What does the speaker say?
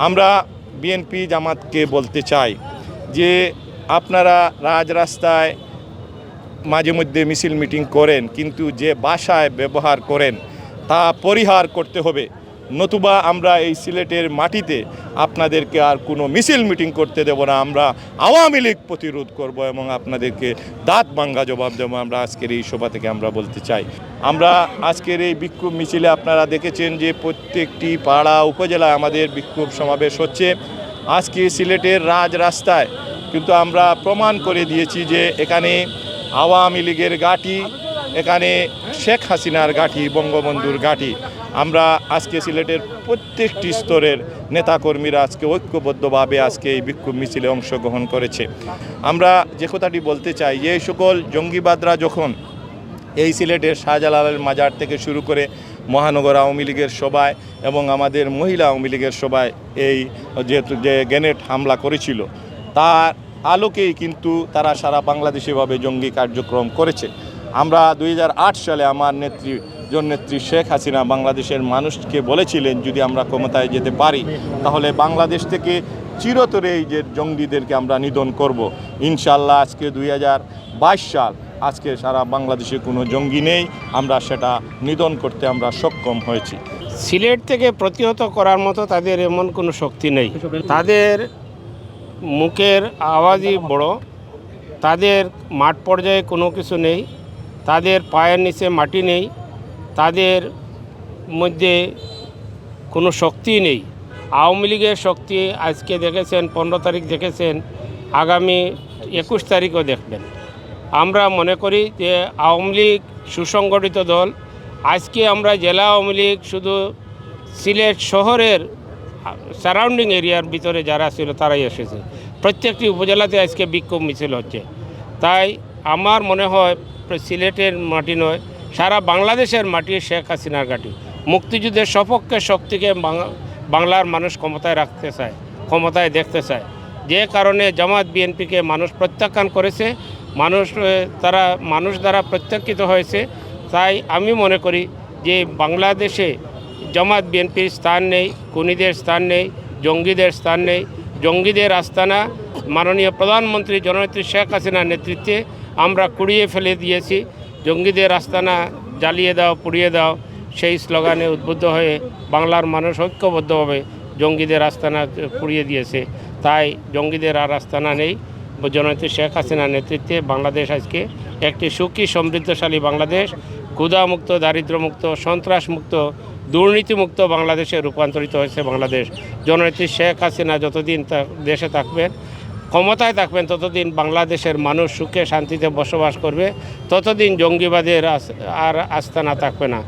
আমরা বিএনপি জামাতকে বলতে চাই যে আপনারা রাজরাস্তায় মাঝে মধ্যে মিছিল মিটিং করেন, কিন্তু যে ভাষায় ব্যবহার করেন তা পরিহার করতে হবে, নতুবা আমরা এই সিলেটের মাটিতে আপনাদেরকে আর কোনো মিছিল মিটিং করতে দেব না। আমরা আওয়ামী লীগ প্রতিরোধ করব এবং আপনাদেরকে দাঁত ভাঙ্গা জবাব দেবো। আমরা আজকের এই সভা থেকে আমরা বলতে চাই, আমরা আজকের এই বিক্ষোভ মিছিলে আপনারা দেখেছেন যে প্রত্যেকটি পাড়া উপজেলায় আমাদের বিক্ষোভ সমাবেশ হচ্ছে। আজকে সিলেটের রাজরাস্তায় কিন্তু আমরা প্রমাণ করে দিয়েছি যে এখানে আওয়ামী লীগের ঘাঁটি, এখানে শেখ হাসিনার ঘাঁটি, বঙ্গবন্ধুর ঘাঁটি। আমরা আজকে সিলেটের প্রত্যেকটি স্তরের নেতাকর্মীরা আজকে ঐক্যবদ্ধভাবে আজকে এই বিক্ষোভ মিছিলে অংশগ্রহণ করেছে। আমরা যে কথাটি বলতে চাই যে এই সকল জঙ্গিবাদরা যখন এই সিলেটের শাহজালালের মাজার থেকে শুরু করে মহানগর আওয়ামী লীগের সভায় এবং আমাদের মহিলা আওয়ামী লীগের সভায় এই যেহেতু যে গ্রেনেড হামলা করেছিল, তার আলোকেই কিন্তু তারা সারা বাংলাদেশিভাবে জঙ্গি কার্যক্রম করেছে। আমরা 2008 সালে আমার জননেত্রী শেখ হাসিনা বাংলাদেশের মানুষকে বলেছিলেন যদি আমরা ক্ষমতায় যেতে পারি তাহলে বাংলাদেশ থেকে চিরতরে এই যে জঙ্গিদেরকে আমরা নিধন করব। ইনশাল্লাহ আজকে 2022 সাল, আজকে সারা বাংলাদেশে কোনো জঙ্গি নেই, আমরা সেটা নিধন করতে আমরা সক্ষম হয়েছি। সিলেট থেকে প্রতিহত করার মতো তাদের এমন কোনো শক্তি নেই। তাদের মুখের আওয়াজই বড়, তাদের মাঠ পর্যায়ে কোনো কিছু নেই, তাদের পায়ের নিচে মাটি নেই, তাদের মধ্যে কোনো শক্তি নেই। আওয়ামী লীগের শক্তি আজকে দেখেছেন, 15 তারিখ দেখেছেন, আগামী 21 তারিখও দেখবেন। আমরা মনে করি যে আওয়ামী লীগ সুসংগঠিত দল। আজকে আমরা জেলা আওয়ামী লীগ শুধু সিলেট শহরের সারাউন্ডিং এরিয়ার ভিতরে যারা ছিল তারাই এসেছে। প্রত্যেকটি উপজেলাতে আজকে বিক্ষোভ মিছিল হচ্ছে। তাই আমার মনে হয় সিলেটের মাটি নয়, সারা বাংলাদেশের মাটি শেখ হাসিনার ঘাঁটি। মুক্তিযুদ্ধের সপক্ষে শক্তিকে বাংলার মানুষ ক্ষমতায় রাখতে চায়, ক্ষমতায় দেখতে চায়। যে কারণে জামাত বিএনপিকে মানুষ প্রত্যাখ্যান করেছে, মানুষ দ্বারা প্রত্যাখ্যিত হয়েছে। তাই আমি মনে করি যে বাংলাদেশে জামাত বিএনপির স্থান নেই, খুনিদের স্থান নেই, জঙ্গিদের স্থান নেই। জঙ্গিদের আস্তানা মাননীয় প্রধানমন্ত্রী জননেত্রী শেখ হাসিনার নেতৃত্বে আমরা কুড়িয়ে ফেলে দিয়েছি। জঙ্গিদের আস্তানা জ্বালিয়ে দাও, পুড়িয়ে দাও, সেই স্লোগানে উদ্বুদ্ধ হয়ে বাংলার মানুষ ঐক্যবদ্ধভাবে জঙ্গিদের আস্তানা পুড়িয়ে দিয়েছে। তাই জঙ্গিদের আর আস্তানা নেই। জননেত্রী শেখ হাসিনার নেতৃত্বে বাংলাদেশ আজকে একটি সুখী সমৃদ্ধশালী বাংলাদেশ, ক্ষুধামুক্ত, দারিদ্র্যমুক্ত, সন্ত্রাসমুক্ত, দুর্নীতিমুক্ত বাংলাদেশে রূপান্তরিত হয়েছে বাংলাদেশ। জননেত্রী শেখ হাসিনা যতদিন দেশে থাকবেন, ক্ষমতায় থাকবেন, ততদিন বাংলাদেশের মানুষ সুখে শান্তিতে বসবাস করবে, ততদিন জঙ্গিবাদের আর আস্তানা থাকবে না।